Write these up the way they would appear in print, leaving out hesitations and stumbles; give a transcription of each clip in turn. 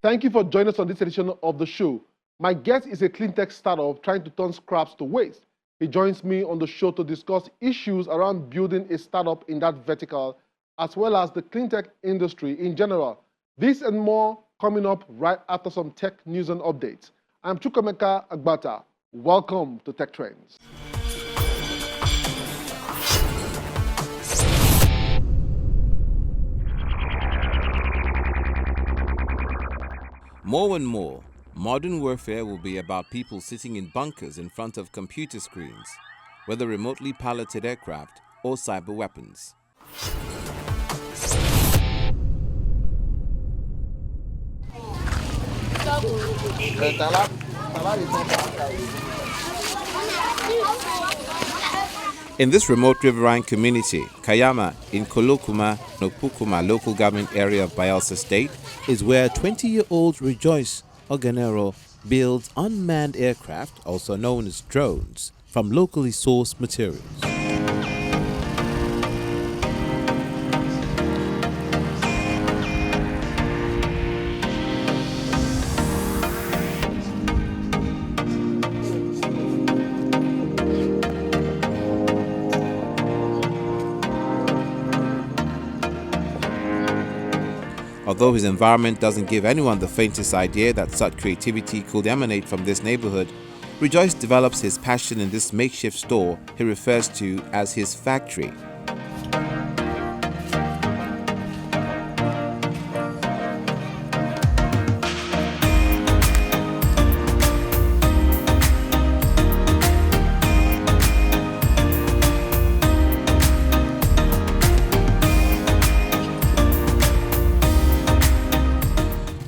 Thank you for joining us on this edition of the show. My guest is a cleantech startup trying to turn scraps to waste. He joins me on the show to discuss issues around building a startup in that vertical, as well as the cleantech industry in general. This and more coming up right after some tech news and updates. I'm Chukwemeka Agbata. Welcome to Tech Trends. More and more, modern warfare will be about people sitting in bunkers in front of computer screens, whether remotely piloted aircraft or cyber weapons. In this remote riverine community, Kayama in Kolokuma, Nopukuma local government area of Bayelsa State, is where 20-year-old Rejoice Oganero builds unmanned aircraft, also known as drones, from locally sourced materials. Although his environment doesn't give anyone the faintest idea that such creativity could emanate from this neighborhood, Rejoice develops his passion in this makeshift store he refers to as his factory.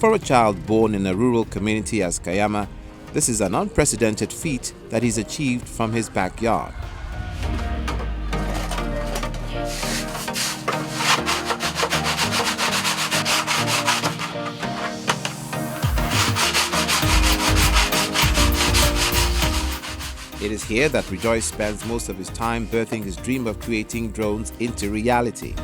For a child born in a rural community as Kayama, this is an unprecedented feat that he's achieved from his backyard. It is here that Rejoice spends most of his time birthing his dream of creating drones into reality.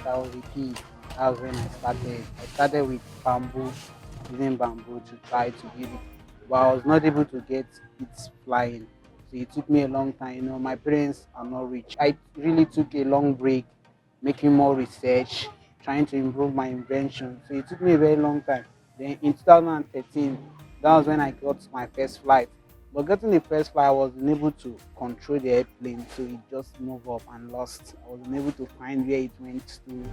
I was a kid. That was when I started. I started with bamboo, using bamboo to try to build it. But I was not able to get it flying. So it took me a long time. You know, my parents are not rich. I really took a long break, making more research, trying to improve my invention. So it took me a very long time. Then in 2013, that was when I got my first flight. But getting the first flight, I wasn't able to control the airplane, so it just moved up and lost. I wasn't able to find where it went to.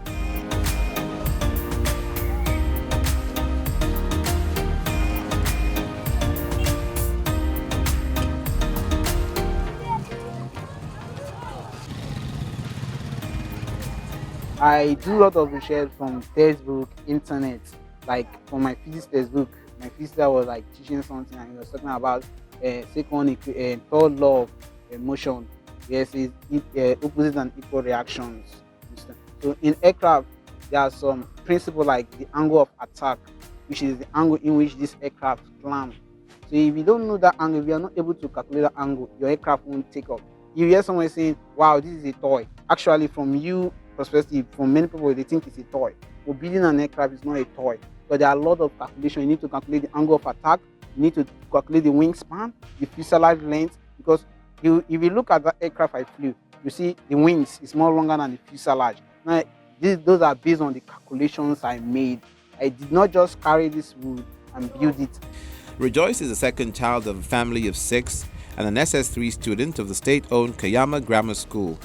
I do a lot of research from textbook, internet, like from my physics textbook. My physics teacher was like teaching something, and he was talking about third law of motion. Yes, it's opposite and equal reactions. So in aircraft, there are some principles like the angle of attack, which is the angle in which this aircraft climb. So if you don't know that angle, if you are not able to calculate that angle, your aircraft won't take off. You hear someone saying, "Wow, this is a toy." Actually, from you perspective, from many people, they think it's a toy. But building an aircraft is not a toy. But there are a lot of calculations. You need to calculate the angle of attack. You need to calculate the wingspan, the fuselage length. Because if you look at the aircraft I flew, you see the wings is more longer than the fuselage. Now, those are based on the calculations I made. I did not just carry this wood and build it. Rejoice is the second child of a family of 6 and an SS3 student of the state-owned Kayama Grammar School.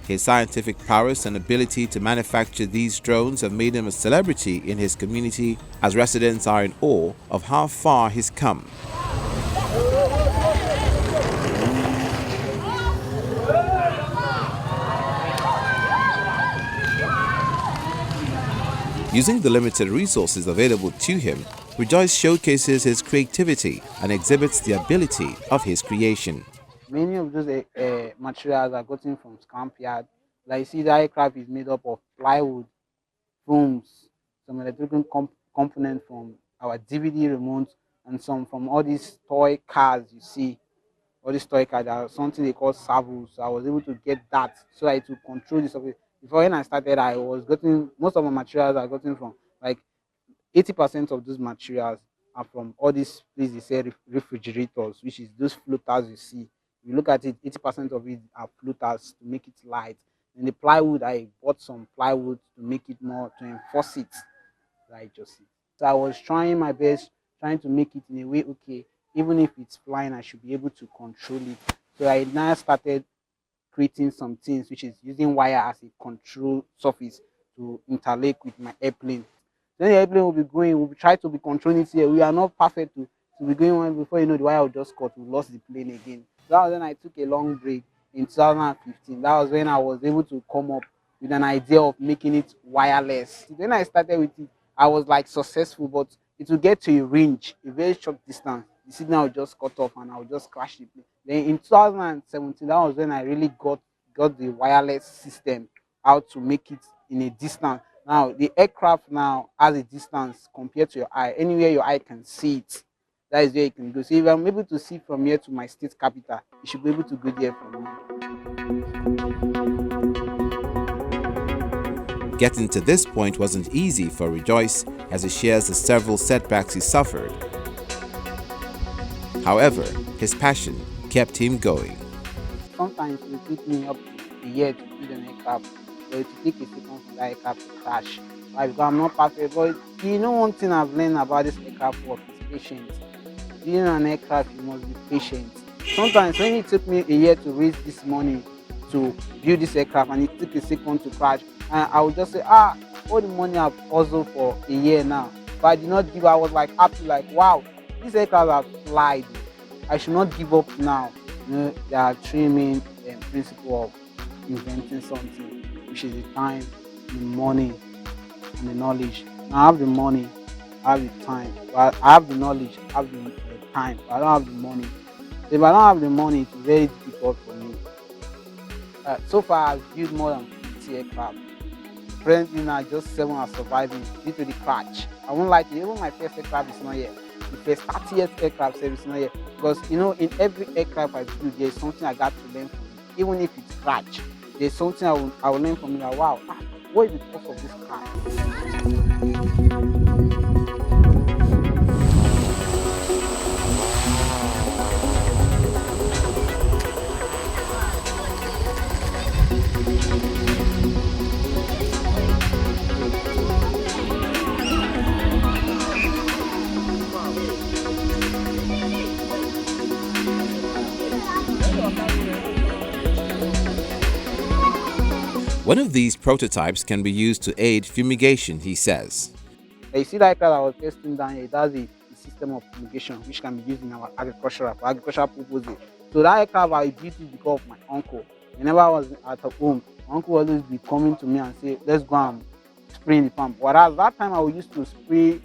His scientific prowess and ability to manufacture these drones have made him a celebrity in his community, as residents are in awe of how far he's come. Using the limited resources available to him, Rejoice showcases his creativity and exhibits the ability of his creation. Many of those materials are gotten from scrap yard. Like you see, the aircraft is made up of plywood, foams, some electrical components from our DVD remotes, and some from all these toy cars you see. All these toy cars are something they call servos. So I was able to get that so I to control this. Before when I started, I was getting most of my materials are gotten from like 80% of those materials are from all these places they say refrigerators, which is those floaters you see. If you look at it, 80% of it are floaters to make it light. And the plywood, I bought some plywood to make it more to enforce it, like just see. So I was trying my best, trying to make it in a way okay. Even if it's flying, I should be able to control it. So I now started creating some things, which is using wire as a control surface to interlake with my airplane. Then the airplane will be going, we'll try to be controlling it here. We are not perfect to be going on before you know the wire will just cut, we lost the plane again. So that was when I took a long break in 2015. That was when I was able to come up with an idea of making it wireless. Then I started with it, I was like successful, but it will get to a range, a very short distance. The signal will just cut off and I will just crash the plane. Then in 2017, that was when I really got the wireless system, how to make it in a distance. Now the aircraft now has a distance compared to your eye. Anywhere your eye can see it, that is where you can go. So if I'm able to see from here to my state capital, you should be able to go there from here. Getting to this point wasn't easy for Rejoice, as he shares the several setbacks he suffered. However, his passion kept him going. Sometimes it will take me up to a year to build an aircraft, or it will take a second for that aircraft to crash. Why? Because I'm not perfect. But you know, one thing I've learned about this aircraft work is patience. Building an aircraft, you must be patient. Sometimes when it took me a year to raise this money to build this aircraft and it took a second to crash, and I would just say, all the money I've hustled for a year now, but I did not give. I was like happy, like wow, this aircraft have flied. I should not give up now. You know, there are three main principles of inventing something, which is the time, the money, and the knowledge. Now I have the money, I have the time. Well, I have the knowledge, I have the time, but I don't have the money. So if I don't have the money, it's very difficult for me. So far, I've built more than 50 aircraft. Presently now, just 7 are surviving due to the crash. I won't lie to you, even my first aircraft is not yet. The first 30th aircraft service is not yet. Because, you know, in every aircraft I build, there's something I got to learn from it. Even if it's crash, there's something I will learn from it. Like, wow, what is the cause of this crash? One of these prototypes can be used to aid fumigation, he says. You see that car I was testing down here, it has a system of fumigation which can be used in our agricultural purposes. So that aircraft I built it because of my uncle. Whenever I was at home, my uncle would always be coming to me and say, let's go and spray in the farm. Whereas that time I used to spray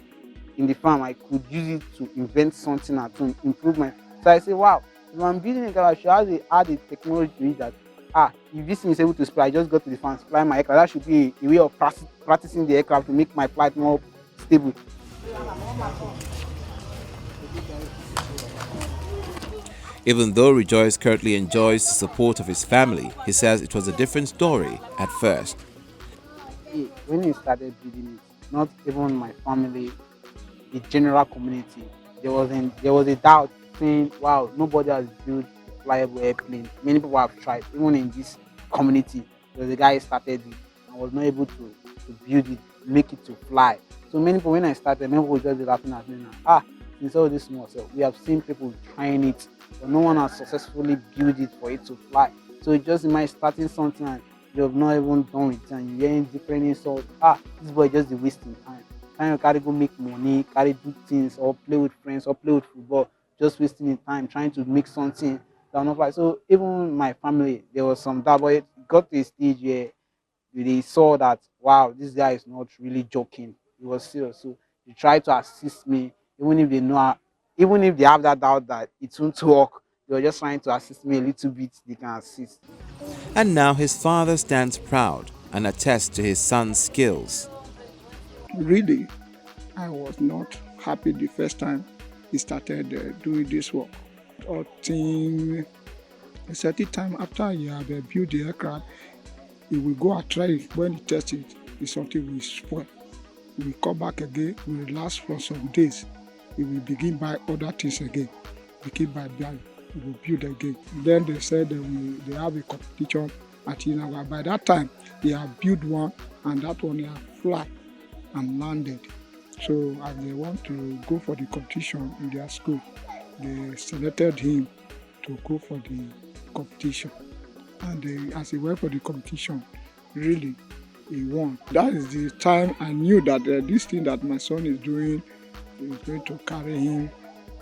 in the farm, I could use it to invent something and to improve my. So I say, wow, if I'm building a car, I should add a technology to it that if this thing is able to spray, I just go to the farm, fly my aircraft. That should be a way of practicing the aircraft to make my flight more stable. Even though Rejoice currently enjoys the support of his family, he says it was a different story at first. When we started building it, not even my family, the general community, there was a doubt saying, wow, nobody has built flyable airplane. Many people have tried, even in this community. There was a guy who started it and was not able to build it, make it to fly. So many people, when I started, many people would just be laughing at me now. Since all this small, so we have seen people trying it, but no one has successfully built it for it to fly. So it just imagine starting something and you have not even done it and you're hearing different insults. This boy just be wasting time. Trying to carry go make money, carry do things or play with friends or play with football, just wasting the time trying to make something that will not fly. So even my family, there was some doubt, but it got to a stage where they saw that, wow, this guy is not really joking. He was serious. So they try to assist me, even if they know, even if they have that doubt that it won't work. They were just trying to assist me a little bit. They can assist. And now his father stands proud and attests to his son's skills. Really, I was not happy the first time he started doing this work. Or think a certain time after he had built the aircraft, he will go and try it. When he tests it, it's something will spoil. He will come back again, will last for some days. He will begin buy other things again. Begin by buying, he will build again. Then they said they have a competition at Inaga. By that time, they have built one, and that one they have fly and landed. So as they want to go for the competition in their school, they selected him to go for the competition. And as he went for the competition, really, he won. That is the time I knew that this thing that my son is doing is going to carry him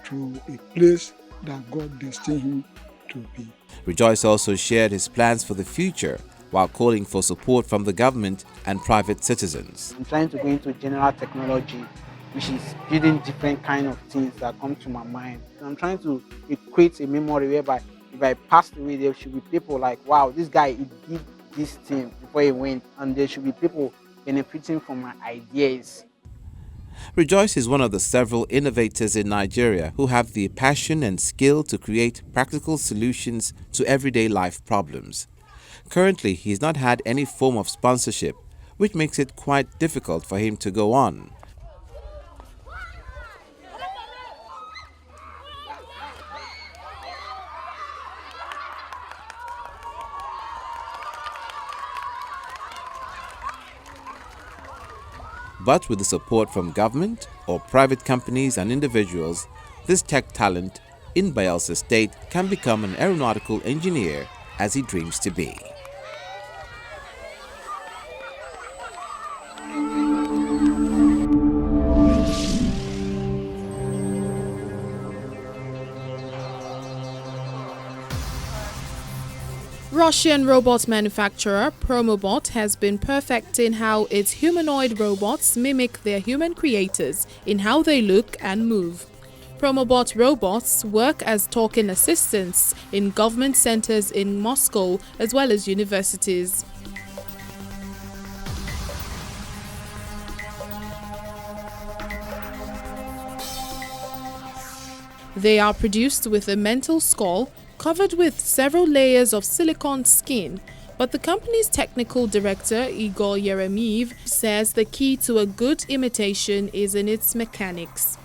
to a place that God destined him to be. Rejoice also shared his plans for the future while calling for support from the government and private citizens. I'm trying to go into general technology, which is building different kind of things that come to my mind. I'm trying to create a memory whereby if I passed away, there should be people like, wow, this guy, he did this thing before he went, and there should be people benefiting from my ideas. Rejoice is one of the several innovators in Nigeria who have the passion and skill to create practical solutions to everyday life problems. Currently, he's not had any form of sponsorship, which makes it quite difficult for him to go on. But with the support from government or private companies and individuals, this tech talent in Bayelsa State can become an aeronautical engineer as he dreams to be. Russian robot manufacturer Promobot has been perfecting how its humanoid robots mimic their human creators in how they look and move. Promobot robots work as talking assistants in government centers in Moscow as well as universities. They are produced with a mental skull covered with several layers of silicone skin, but the company's technical director Igor Yeremiev says the key to a good imitation is in its mechanics.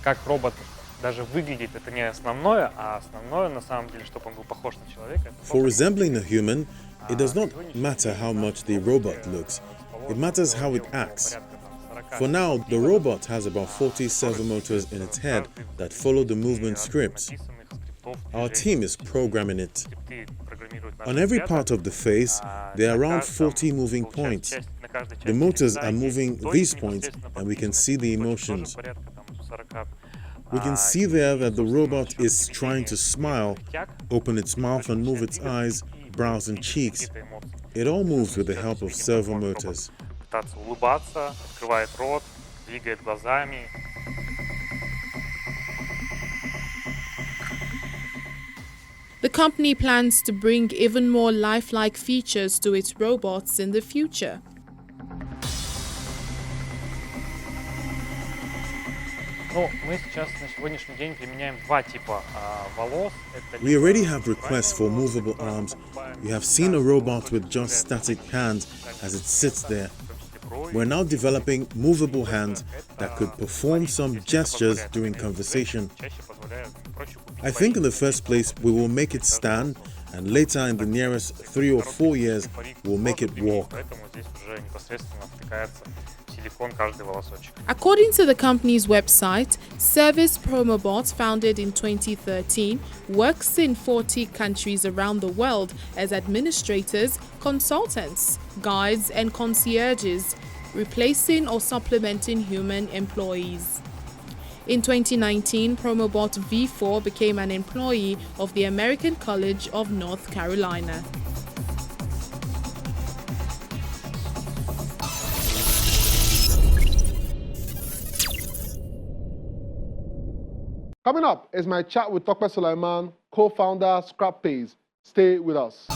Как робот даже выглядит, это не основное, а основное на самом деле, чтобы он был похож на человека. For resembling a human, it does not matter how much the robot looks. It matters how it acts. For now, the robot has about 40 servo motors in its head that follow the movement scripts. Our team is programming it. On every part of the face, there are around 40 moving points. The motors are moving these points and we can see the emotions. We can see there that the robot is trying to smile, open its mouth and move its eyes, brows and cheeks. It all moves with the help of servo motors. The company plans to bring even more lifelike features to its robots in the future. We already have requests for movable arms. You have seen a robot with just static hands as it sits there. We're now developing movable hands that could perform some gestures during conversation. I think in the first place we will make it stand, and later in the nearest 3 or 4 years we'll make it walk. According to the company's website, Service Promobot, founded in 2013, works in 40 countries around the world as administrators, consultants, guides and concierges, replacing or supplementing human employees. In 2019, Promobot V4 became an employee of the American College of North Carolina. Coming up is my chat with Tokwe Sulaiman, co-founder ScrapPays. Stay with us.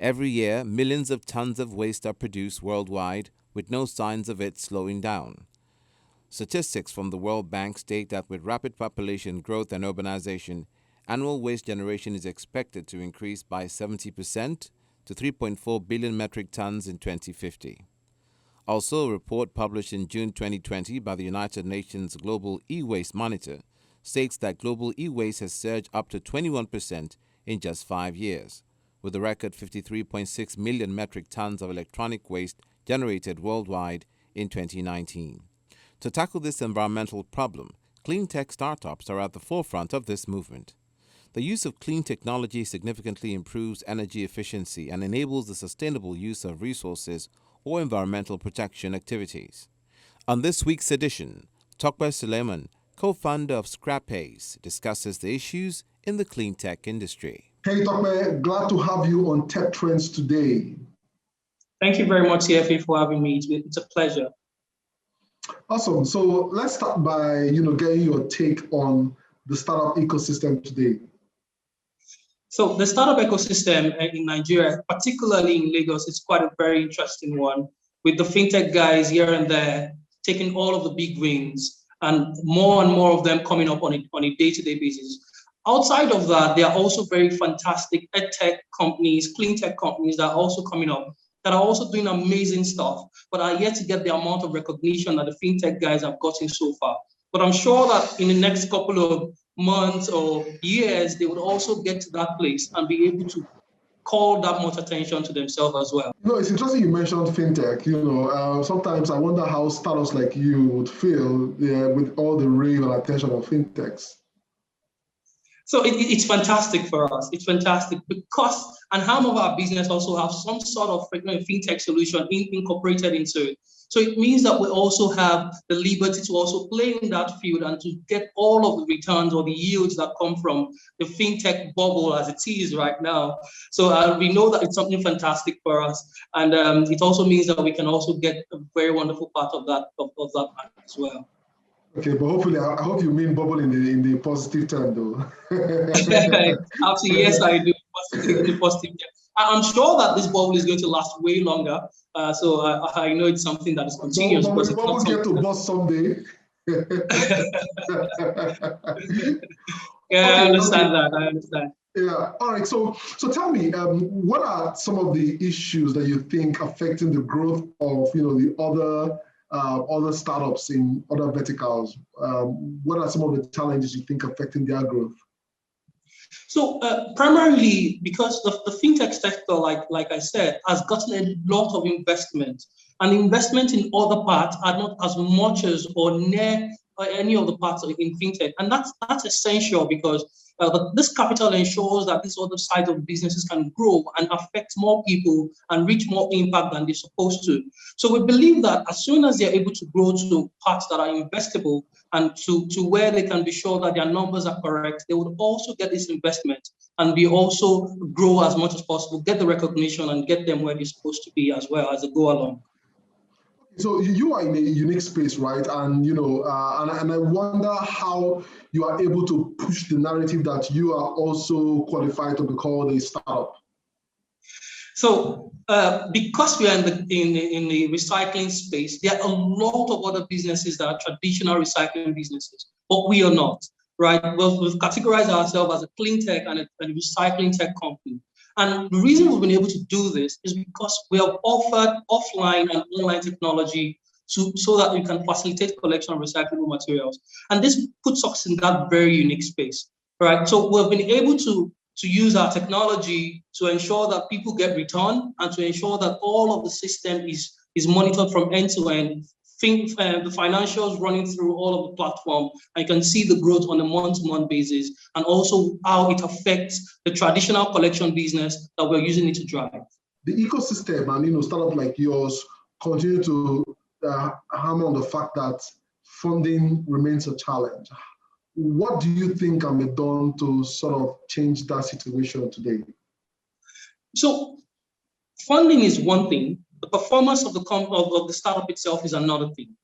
Every year, millions of tons of waste are produced worldwide with no signs of it slowing down. Statistics from the World Bank state that with rapid population growth and urbanization, annual waste generation is expected to increase by 70% to 3.4 billion metric tons in 2050. Also, a report published in June 2020 by the United Nations Global E-Waste Monitor states that global e-waste has surged up to 21% in just 5 years, with a record 53.6 million metric tons of electronic waste generated worldwide in 2019. To tackle this environmental problem, cleantech startups are at the forefront of this movement. The use of clean technology significantly improves energy efficiency and enables the sustainable use of resources or environmental protection activities. On this week's edition, Tokwe Sulaiman, co-founder of ScrapPays, discusses the issues in the cleantech industry. Hey Tokwe, glad to have you on Tech Trends today. Thank you very much, CFA, for having me. It's a pleasure. Awesome. So let's start by getting your take on the startup ecosystem today. So the startup ecosystem in Nigeria, particularly in Lagos, is quite a very interesting one, with the fintech guys here and there taking all of the big wins and more of them coming up on a day-to-day basis. Outside of that, there are also very fantastic edtech companies, cleantech companies that are also coming up, that are also doing amazing stuff, but are yet to get the amount of recognition that the fintech guys have gotten so far. But I'm sure that in the next couple of months or years, they would also get to that place and be able to call that much attention to themselves as well. It's interesting you mentioned fintech. Sometimes I wonder how startups like you would feel with all the rave and attention of fintechs. So it's fantastic for us. It's fantastic because, and half of our business also have some sort of fintech solution incorporated into it. So it means that we also have the liberty to also play in that field and to get all of the returns or the yields that come from the fintech bubble as it is right now. So we know that it's something fantastic for us. And it also means that we can also get a very wonderful part of that as well. Okay, but hopefully, I hope you mean bubble in the positive term, though. Absolutely, yes, I do. In the positive term. I'm sure that this bubble is going to last way longer. So I know it's something that is continuous. But the bubble get to burst someday. Yeah, okay, I understand that. I understand. Yeah. All right. So tell me, what are some of the issues that you think affecting the growth of the other startups in other verticals? What are some of the challenges you think affecting their growth? So primarily because the fintech sector, like I said, has gotten a lot of investment, and investment in other parts are not as much as or near any of the parts in fintech, and that's essential because this capital ensures that these other sides of businesses can grow and affect more people and reach more impact than they're supposed to. So we believe that as soon as they're able to grow to parts that are investable and to where they can be sure that their numbers are correct, they would also get this investment and be also grow as much as possible, get the recognition and get them where they're supposed to be as well as they go along. So you are in a unique space, right? And and I wonder how you are able to push the narrative that you are also qualified to be called a startup. So because we are in the recycling space, there are a lot of other businesses that are traditional recycling businesses, but we are not, right? We've categorized ourselves as a clean tech and a recycling tech company. And the reason we've been able to do this is because we have offered offline and online technology so that we can facilitate collection of recyclable materials. And this puts us in that very unique space, right? So we've been able to use our technology to ensure that people get return and to ensure that all of the system is monitored from end to end. The financials running through all of the platform. I can see the growth on a month-to-month basis and also how it affects the traditional collection business that we're using it to drive. The ecosystem and startups like yours continue to hammer on the fact that funding remains a challenge. What do you think can be done to sort of change that situation today? So funding is one thing, but The performance of the startup itself is another thing,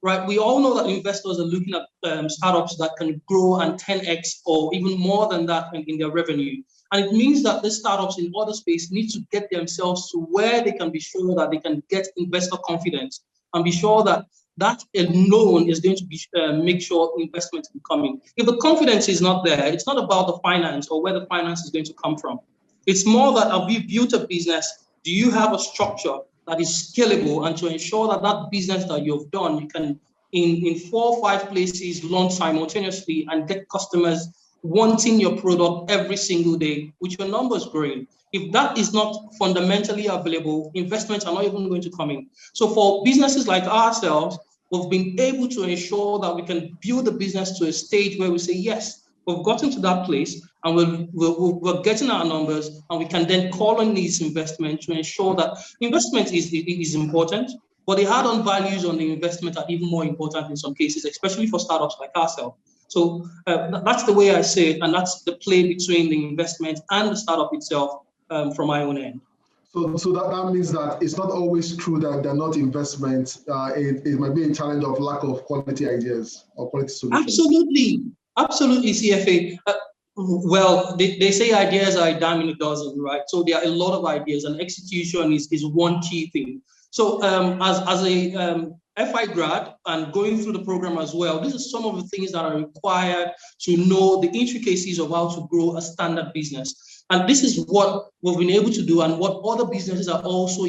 right? We all know that investors are looking at startups that can grow and 10x or even more than that in their revenue. And it means that the startups in other space need to get themselves to where they can be sure that they can get investor confidence and be sure that that alone is going to be make sure investment is coming. If the confidence is not there, it's not about the finance or where the finance is going to come from. It's more that have you built a business? Do you have a structure that is scalable, and to ensure that that business that you've done, you can in 4 or 5 places launch simultaneously and get customers wanting your product every single day with your numbers growing. If that is not fundamentally available, investments are not even going to come in. So for businesses like ourselves, we've been able to ensure that we can build the business to a stage where we say, yes, we've gotten to that place and we're getting our numbers, and we can then call on these investments to ensure that investment is important, but the add-on values on the investment are even more important in some cases, especially for startups like ourselves. So that's the way I say it, and that's the play between the investment and the startup itself from my own end. So that means that it's not always true that they're not investments. It might be a challenge of lack of quality ideas or quality solutions. Absolutely, CFA. Well, they say ideas are a dime in a dozen, right? So there are a lot of ideas, and execution is one key thing. So as a FI grad and going through the program as well, this is some of the things that are required to know the intricacies of how to grow a standard business. And this is what we've been able to do and what other businesses are also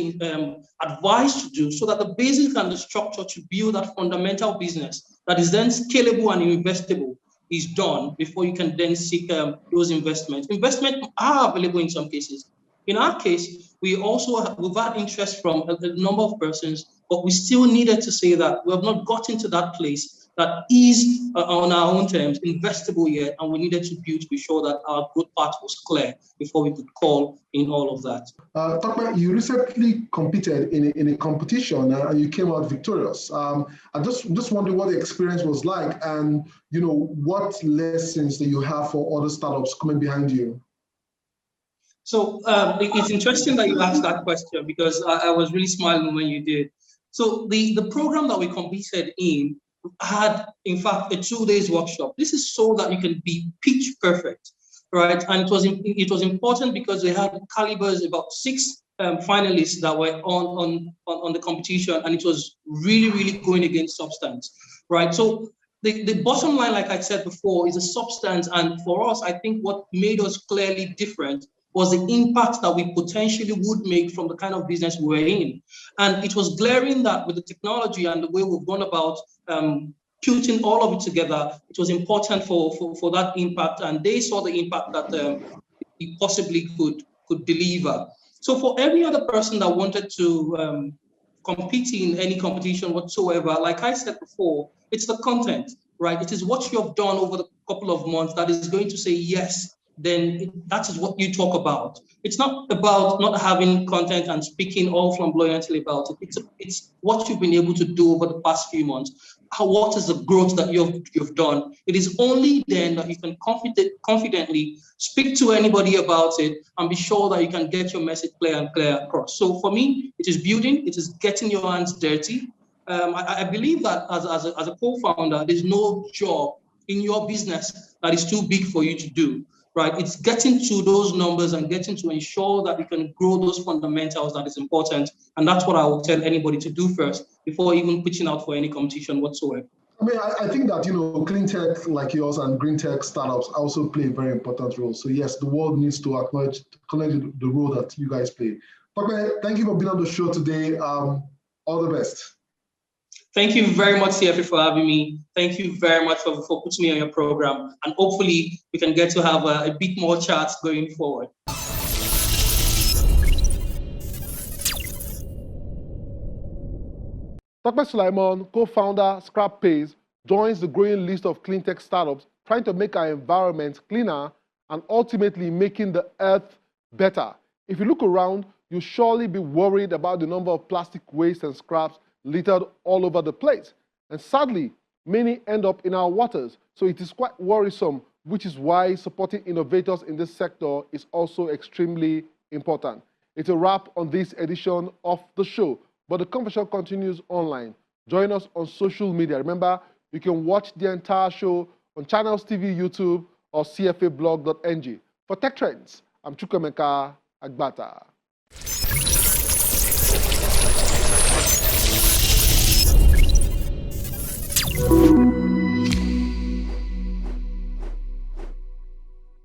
advised to do, so that the basic and the structure to build that fundamental business that is then scalable and investable is done before you can then seek those investments. Investments are available in some cases. In our case, we've had interest from a number of persons, but we still needed to say that we have not gotten to that place that is on our own terms investable yet, and we needed to build to be sure that our growth path was clear before we could call in all of that. Tokma, you recently competed in a competition and you came out victorious. I just wondering what the experience was like, and what lessons that you have for other startups coming behind you. So it's interesting that you asked that question, because I was really smiling when you did. So the program that we competed in had, in fact, a 2 days workshop. This is so that you can be pitch perfect, right? And it was important because they had calibers, about 6 finalists that were on the competition, and it was really going against substance, right? So the bottom line, like I said before, is a substance, and for us, I think what made us clearly different was the impact that we potentially would make from the kind of business we were in. And it was glaring that with the technology and the way we've gone about putting all of it together, it was important for that impact, and they saw the impact that we possibly could deliver. So for every other person that wanted to compete in any competition whatsoever, like I said before, it's the content, right? It is what you have done over the couple of months that is going to say yes, then that is what you talk about. It's not about not having content and speaking all flamboyantly about it. It's what you've been able to do over the past few months. What is the growth that you've done? It is only then that you can confidently speak to anybody about it and be sure that you can get your message clear across. So for me, it is building, it is getting your hands dirty. I believe that as a co-founder, there's no job in your business that is too big for you to do. Right, it's getting to those numbers and getting to ensure that we can grow those fundamentals that is important, and that's what I will tell anybody to do first before even pitching out for any competition whatsoever. I mean, I think that clean tech like yours and green tech startups also play a very important role. So yes, the world needs to acknowledge the role that you guys play. Tokma, thank you for being on the show today. All the best. Thank you very much, CFA, for having me. Thank you very much for putting me on your program. And hopefully we can get to have a bit more chats going forward. Tokma Sulaiman, co-founder ScrapPace, joins the growing list of clean tech startups trying to make our environment cleaner and ultimately making the earth better. If you look around, you'll surely be worried about the number of plastic waste and scraps littered all over the place. And sadly, many end up in our waters. So it is quite worrisome, which is why supporting innovators in this sector is also extremely important. It's a wrap on this edition of the show, but the conversation continues online. Join us on social media. Remember, you can watch the entire show on Channels TV, YouTube, or cfablog.ng. For Tech Trends, I'm Chukwemeka Agbata.